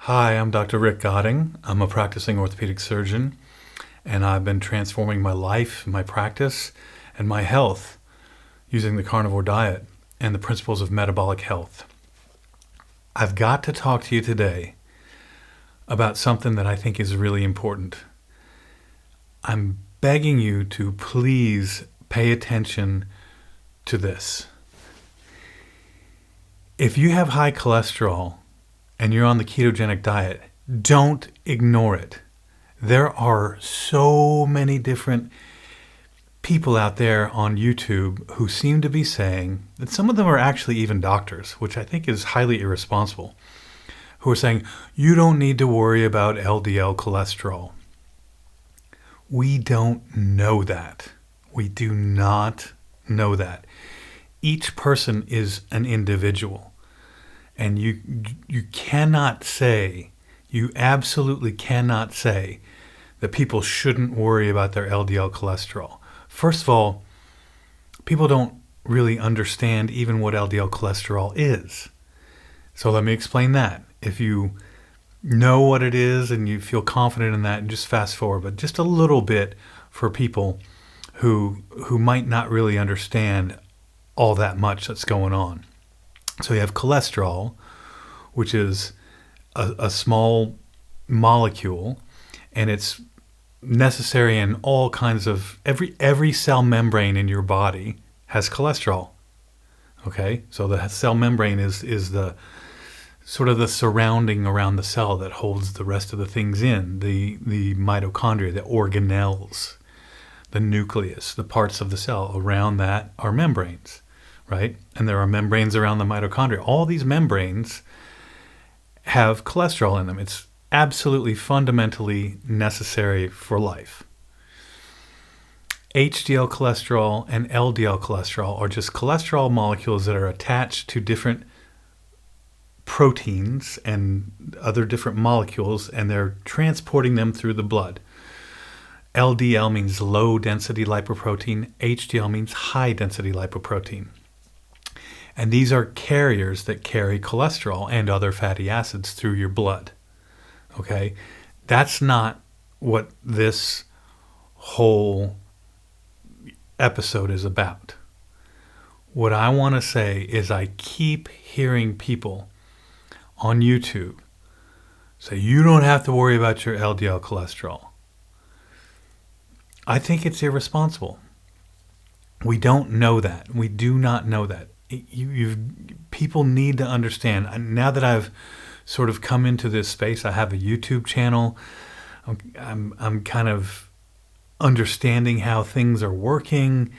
Hi, I'm Dr. Rick Godding. I'm a practicing orthopedic surgeon, and I've been transforming my life, my practice, and my health using the carnivore diet and the principles of metabolic health. I've got to talk to you today about something that I think is really important. I'm begging you to please pay attention to this. If you have high cholesterol and you're on the ketogenic diet, don't ignore it. There are so many different people out there on YouTube who seem to be saying that some of them are actually even doctors, which I think is highly irresponsible, who are saying, you don't need to worry about LDL cholesterol. We don't know that. We do not know that. Each person is an individual. And you cannot say, you absolutely cannot say that people shouldn't worry about their LDL cholesterol. First of all, people don't really understand even what LDL cholesterol is. So let me explain that. If you know what it is and you feel confident in that, just fast forward, but just a little bit for people who might not really understand all that much that's going on. So you have cholesterol, which is a small molecule, and it's necessary in all kinds of, every cell membrane in your body has cholesterol. Okay, so the cell membrane is the sort of the surrounding around the cell that holds the rest of the things in, the mitochondria, the organelles, the nucleus, the parts of the cell around that are membranes. Right? And there are membranes around the mitochondria. All these membranes have cholesterol in them. It's absolutely fundamentally necessary for life. HDL cholesterol and LDL cholesterol are just cholesterol molecules that are attached to different proteins and other different molecules, and they're transporting them through the blood. LDL means low density lipoprotein. HDL means high density lipoprotein. And these are carriers that carry cholesterol and other fatty acids through your blood. Okay? That's not what this whole episode is about. What I want to say is I keep hearing people on YouTube say, you don't have to worry about your LDL cholesterol. I think it's irresponsible. We don't know that. We do not know that. People need to understand. Now that I've sort of come into this space, I have a YouTube channel. I'm kind of understanding how things are working.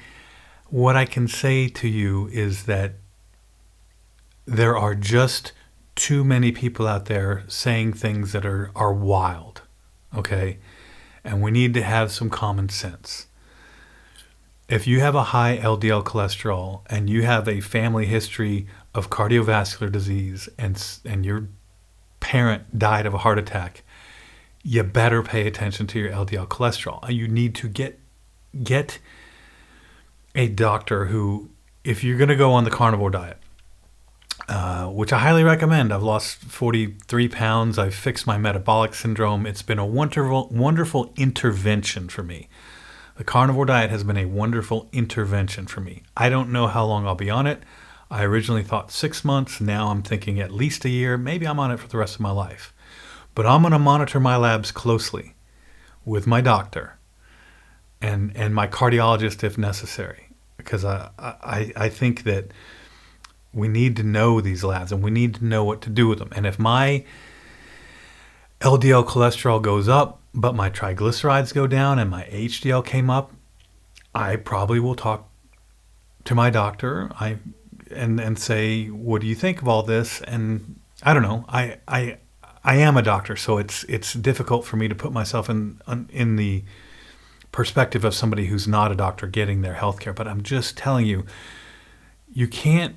What I can say to you is that there are just too many people out there saying things that are wild, okay? And we need to have some common sense. If you have a high LDL cholesterol and you have a family history of cardiovascular disease and your parent died of a heart attack, you better pay attention to your LDL cholesterol. You need to get a doctor who, if you're going to go on the carnivore diet, which I highly recommend. I've lost 43 pounds. I've fixed my metabolic syndrome. It's been a wonderful intervention for me. The carnivore diet has been a wonderful intervention for me. I don't know how long I'll be on it. I originally thought 6 months. Now I'm thinking at least a year. Maybe I'm on it for the rest of my life. But I'm going to monitor my labs closely with my doctor and my cardiologist if necessary. Because I think that we need to know these labs and we need to know what to do with them. And if my LDL cholesterol goes up, but my triglycerides go down and my HDL came up, I probably will talk to my doctor and say, what do you think of all this? And I don't know. I am a doctor, so it's difficult for me to put myself in the perspective of somebody who's not a doctor getting their health care. But I'm just telling you, you can't.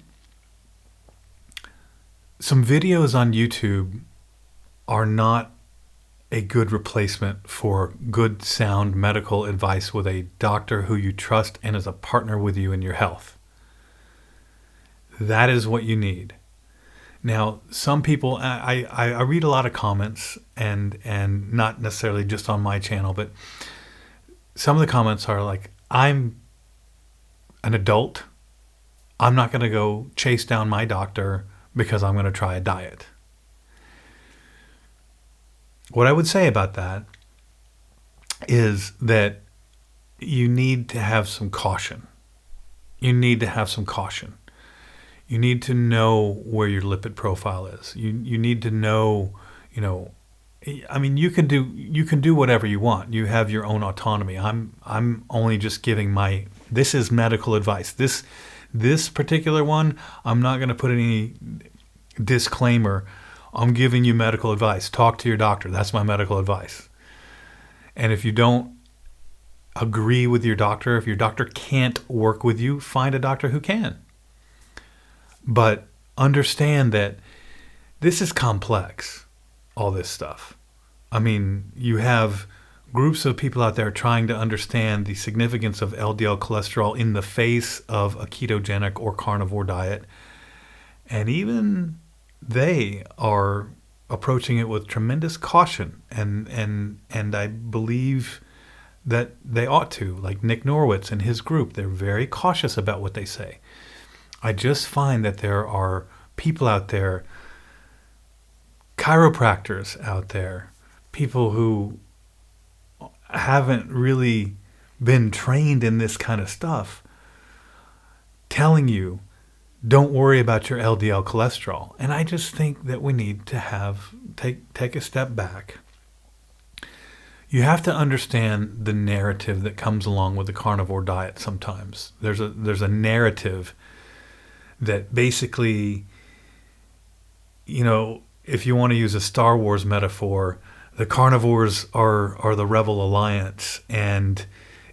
Some videos on YouTube are not a good replacement for good, sound medical advice with a doctor who you trust and is a partner with you in your health. That is what you need. Now, some people, I read a lot of comments, and not necessarily just on my channel, but some of the comments are like, I'm an adult. I'm not going to go chase down my doctor because I'm going to try a diet. What I would say about that is that you need to have some caution. You need to have some caution. You need to know where your lipid profile is. You need to know, I mean, you can do whatever you want. You have your own autonomy. I'm only just giving this is medical advice. This particular one, I'm not going to put any disclaimer. I'm giving you medical advice. Talk to your doctor. That's my medical advice. And if you don't agree with your doctor, if your doctor can't work with you, find a doctor who can. But understand that this is complex, all this stuff. I mean, you have groups of people out there trying to understand the significance of LDL cholesterol in the face of a ketogenic or carnivore diet. And even they are approaching it with tremendous caution. And I believe that they ought to. Like Nick Norwitz and his group, they're very cautious about what they say. I just find that there are people out there, chiropractors out there, people who haven't really been trained in this kind of stuff, telling you, don't worry about your LDL cholesterol. And I just think that we need to take a step back. You have to understand the narrative that comes along with the carnivore diet sometimes. There's a narrative that basically, if you want to use a Star Wars metaphor, the carnivores are the Rebel Alliance and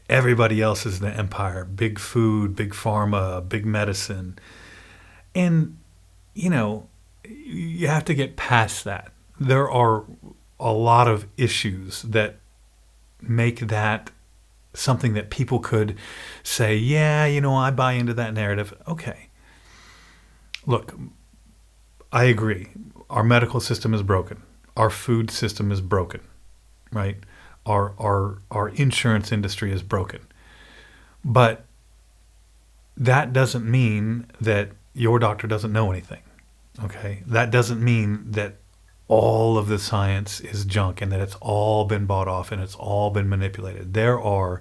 everybody else is the Empire. Big food, big pharma, big medicine. And, you have to get past that. There are a lot of issues that make that something that people could say, yeah, I buy into that narrative. Okay. Look, I agree. Our medical system is broken. Our food system is broken, right? Our insurance industry is broken. But that doesn't mean that your doctor doesn't know anything, okay? That doesn't mean that all of the science is junk and that it's all been bought off and it's all been manipulated. There are,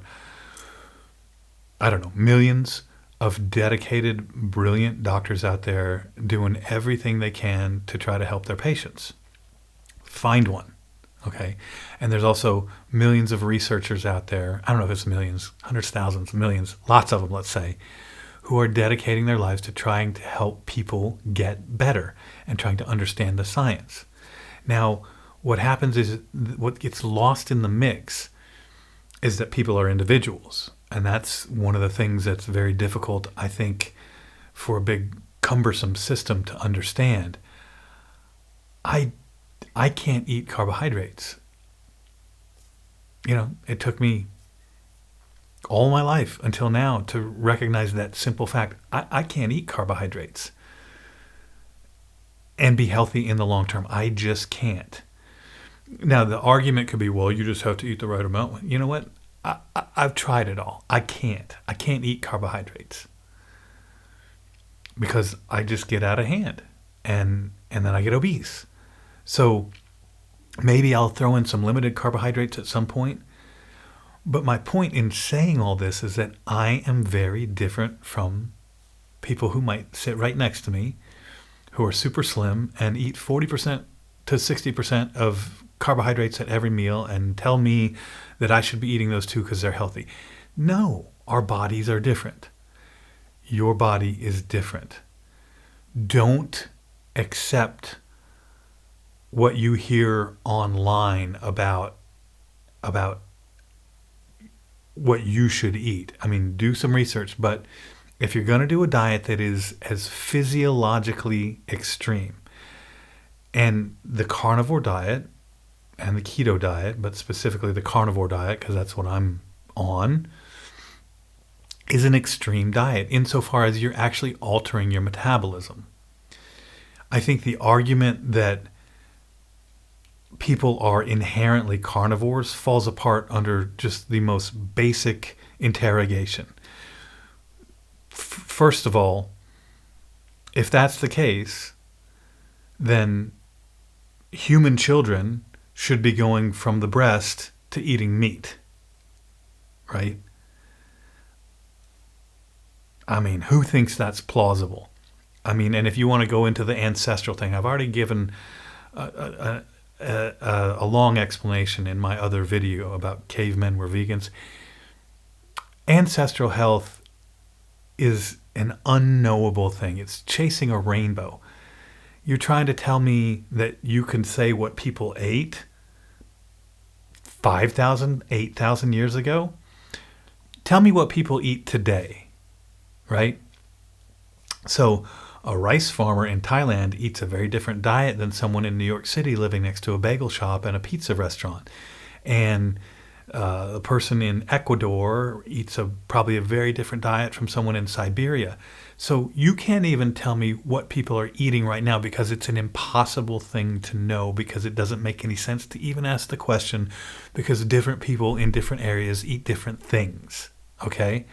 millions of dedicated, brilliant doctors out there doing everything they can to try to help their patients. Find one, okay? And there's also millions of researchers out there, I don't know if it's millions, hundreds, thousands, millions, lots of them, let's say, who are dedicating their lives to trying to help people get better and trying to understand the science. Now, what happens is, what gets lost in the mix is that people are individuals. And that's one of the things that's very difficult, I think, for a big, cumbersome system to understand. I can't eat carbohydrates. It took me all my life until now to recognize that simple fact. I can't eat carbohydrates and be healthy in the long term. I just can't. Now, the argument could be, well, you just have to eat the right amount. You know what? I've tried it all. I can't eat carbohydrates because I just get out of hand and then I get obese. So maybe I'll throw in some limited carbohydrates at some point. But my point in saying all this is that I am very different from people who might sit right next to me, who are super slim and eat 40% to 60% of carbohydrates at every meal and tell me that I should be eating those too because they're healthy. No, our bodies are different. Your body is different. Don't accept what you hear online about what you should eat. I mean, do some research, but if you're going to do a diet that is as physiologically extreme, and the carnivore diet and the keto diet, but specifically the carnivore diet, because that's what I'm on, is an extreme diet insofar as you're actually altering your metabolism. I think the argument that people are inherently carnivores falls apart under just the most basic interrogation. First of all, if that's the case, then human children should be going from the breast to eating meat, right? I mean, who thinks that's plausible? I mean, and if you want to go into the ancestral thing, I've already given a long explanation in my other video about cavemen were vegans. Ancestral health is an unknowable thing. It's chasing a rainbow. You're trying to tell me that you can say what people ate 5,000, 8,000 years ago? Tell me what people eat today, right? So a rice farmer in Thailand eats a very different diet than someone in New York City living next to a bagel shop and a pizza restaurant. And a person in Ecuador eats probably a very different diet from someone in Siberia. So you can't even tell me what people are eating right now because it's an impossible thing to know, because it doesn't make any sense to even ask the question, because different people in different areas eat different things, okay?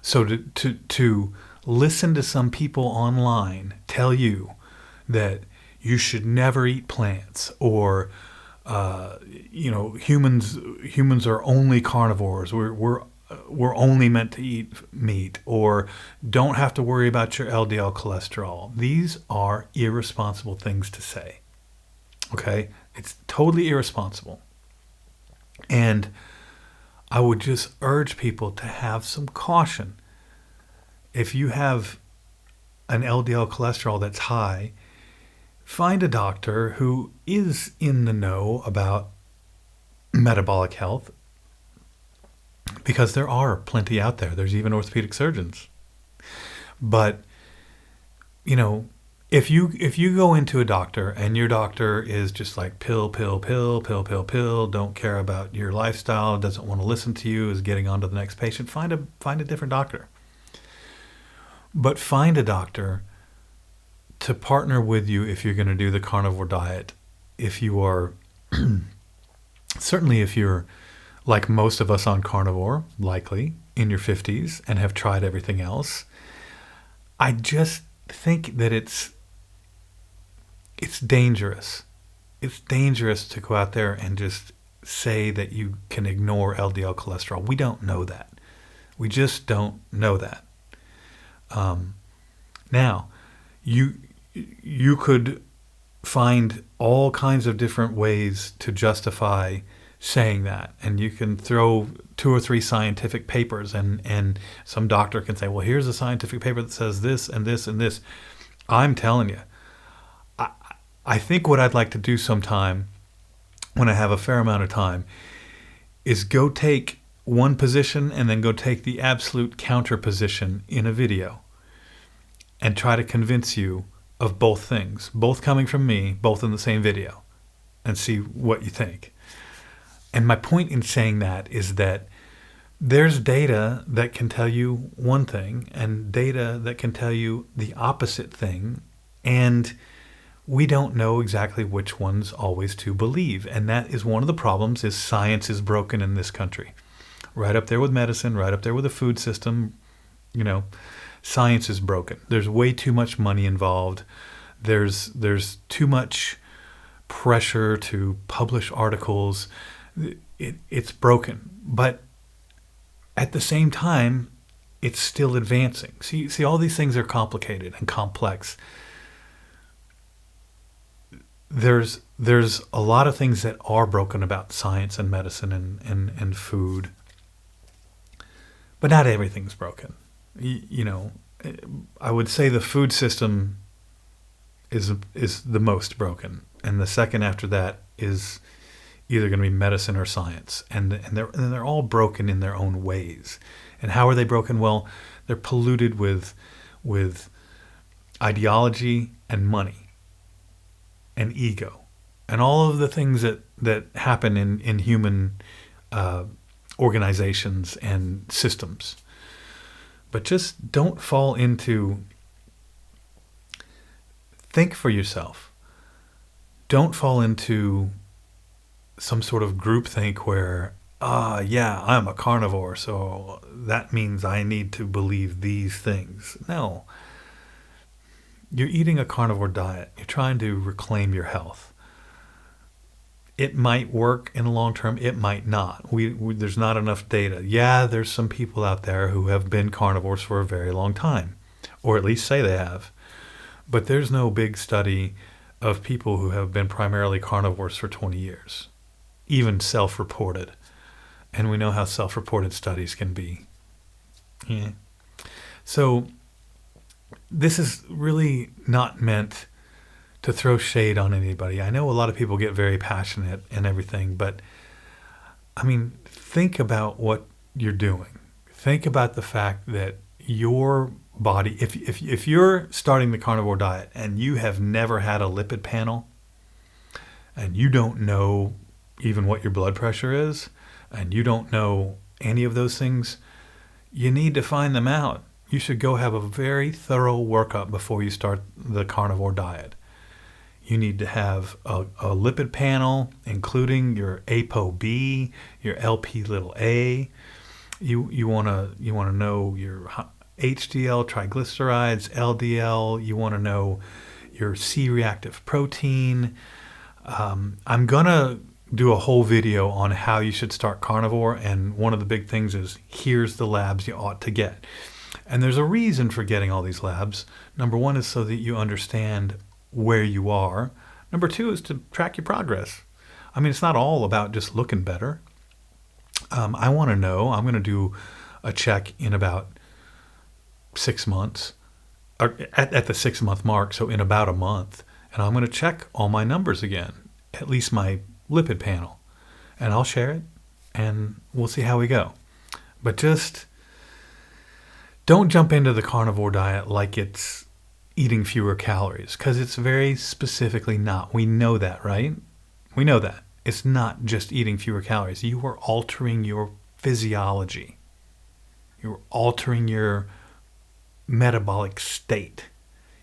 So to listen to some people online tell you that you should never eat plants, or humans are only carnivores. We're only meant to eat meat, or don't have to worry about your LDL cholesterol. These are irresponsible things to say. Okay? It's totally irresponsible. And I would just urge people to have some caution. If you have an LDL cholesterol that's high, find a doctor who is in the know about metabolic health, because there are plenty out there. There's even orthopedic surgeons. But, if you go into a doctor and your doctor is just like pill, don't care about your lifestyle, doesn't want to listen to you, is getting on to the next patient, find a different doctor. But find a doctor to partner with you if you're going to do the carnivore diet. If you are, certainly if you're like most of us on carnivore, likely in your 50s and have tried everything else, I just think that it's dangerous. It's dangerous to go out there and just say that you can ignore LDL cholesterol. We don't know that. We just don't know that. Now, you could find all kinds of different ways to justify saying that, and you can throw 2 or 3 scientific papers, and some doctor can say, well, here's a scientific paper that says this and this and this. I'm telling you, I think what I'd like to do sometime when I have a fair amount of time is go take one position and then go take the absolute counter position in a video and try to convince you of both things, both coming from me, both in the same video, and see what you think. And my point in saying that is that there's data that can tell you one thing and data that can tell you the opposite thing, and we don't know exactly which ones always to believe. And that is one of the problems, is science is broken in this country. Right up there with medicine, right up there with the food system, science is broken. There's way too much money involved. There's too much pressure to publish articles. It's broken. But at the same time, it's still advancing. See, all these things are complicated and complex. There's a lot of things that are broken about science and medicine and food. But not everything's broken. I would say the food system is the most broken, and the second after that is either going to be medicine or science, and they're all broken in their own ways. And how are they broken? Well, they're polluted with ideology and money and ego and all of the things that happen in human organizations and systems. But just don't fall into think for yourself. Don't fall into some sort of groupthink where, yeah, I'm a carnivore, so that means I need to believe these things. No. You're eating a carnivore diet. You're trying to reclaim your health. It might work in the long term. It might not. There's not enough data. Yeah, there's some people out there who have been carnivores for a very long time, or at least say they have. But there's no big study of people who have been primarily carnivores for 20 years, even self-reported. And we know how self-reported studies can be. Yeah. So this is really not meant to throw shade on anybody. I know a lot of people get very passionate and everything, but I mean, think about what you're doing. Think about the fact that your body, if you're starting the carnivore diet and you have never had a lipid panel and you don't know even what your blood pressure is and you don't know any of those things, you need to find them out. You should go have a very thorough workup before you start the carnivore diet. You need to have a lipid panel, including your ApoB, your Lp(a). You want to know your HDL, triglycerides, LDL. You want to know your C-reactive protein. I'm gonna do a whole video on how you should start carnivore, and one of the big things is here's the labs you ought to get. And there's a reason for getting all these labs. Number one is so that you understand where you are. Number two is to track your progress. I mean, it's not all about just looking better. I want to know, I'm going to do a check in about 6 months, or at the 6 month mark, so in about a month, and I'm going to check all my numbers again, at least my lipid panel, and I'll share it, and we'll see how we go. But just don't jump into the carnivore diet like it's eating fewer calories, because it's very specifically not. We know that, right? We know that. It's not just eating fewer calories. You are altering your physiology. You're altering your metabolic state.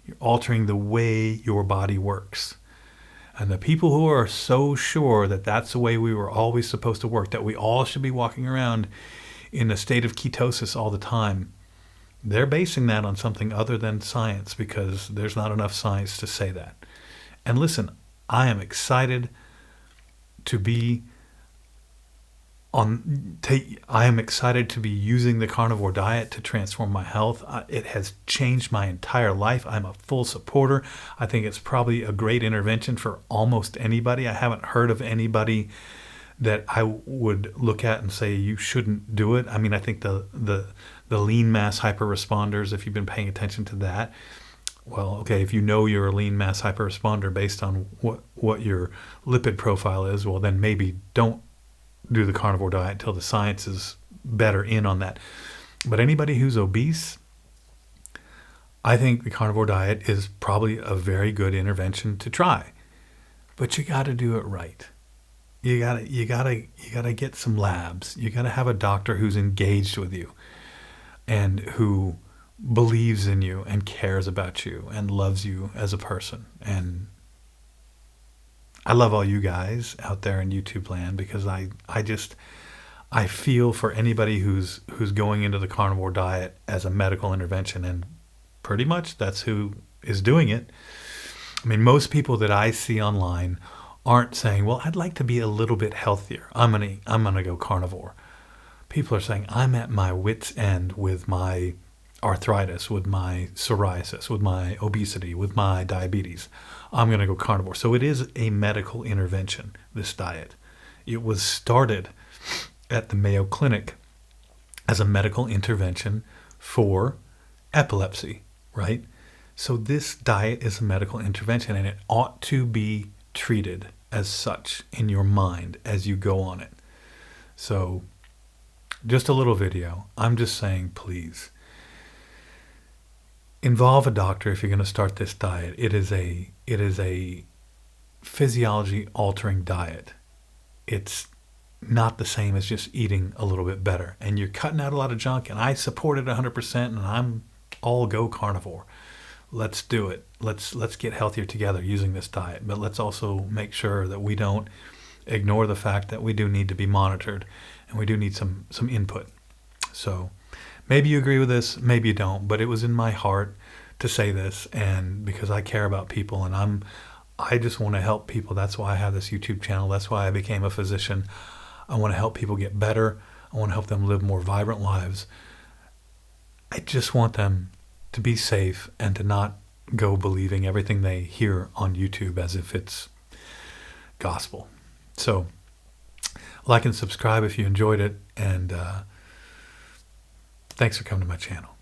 You're altering the way your body works. And the people who are so sure that that's the way we were always supposed to work, that we all should be walking around in a state of ketosis all the time, they're basing that on something other than science, because there's not enough science to say that. And listen, I am excited to be using the carnivore diet to transform my health. It has changed my entire life. I'm a full supporter. I think it's probably a great intervention for almost anybody. I haven't heard of anybody that I would look at and say you shouldn't do it. I mean, I think the lean mass hyper-responders, if you've been paying attention to that, well, okay, if you know you're a lean mass hyper-responder based on what your lipid profile is, well, then maybe don't do the carnivore diet until the science is better in on that. But anybody who's obese, I think the carnivore diet is probably a very good intervention to try. But you got to do it right. You gotta get some labs. You gotta have a doctor who's engaged with you and who believes in you and cares about you and loves you as a person. And I love all you guys out there in YouTube land, because I feel for anybody who's going into the carnivore diet as a medical intervention, and pretty much that's who is doing it. I mean, most people that I see online aren't saying, well, I'd like to be a little bit healthier. I'm gonna go carnivore. People are saying, I'm at my wit's end with my arthritis, with my psoriasis, with my obesity, with my diabetes. I'm gonna go carnivore. So it is a medical intervention, this diet. It was started at the Mayo Clinic as a medical intervention for epilepsy, right? So this diet is a medical intervention, and it ought to be treated as such in your mind as you go on it. So just a little video. I'm just saying, please involve a doctor if you're going to start this diet. It is a physiology altering diet. It's not the same as just eating a little bit better. And you're cutting out a lot of junk, and I support it 100%, and I'm all go carnivore. let's do it. Let's get healthier together using this diet. But let's also make sure that we don't ignore the fact that we do need to be monitored and we do need some input. So maybe you agree with this, maybe you don't, but it was in my heart to say this, and because I care about people and I just want to help people. That's why I have this YouTube channel. That's why I became a physician. I want to help people get better. I want to help them live more vibrant lives. I just want them to be safe and to not go believing everything they hear on YouTube as if it's gospel. So like and subscribe if you enjoyed it, and thanks for coming to my channel.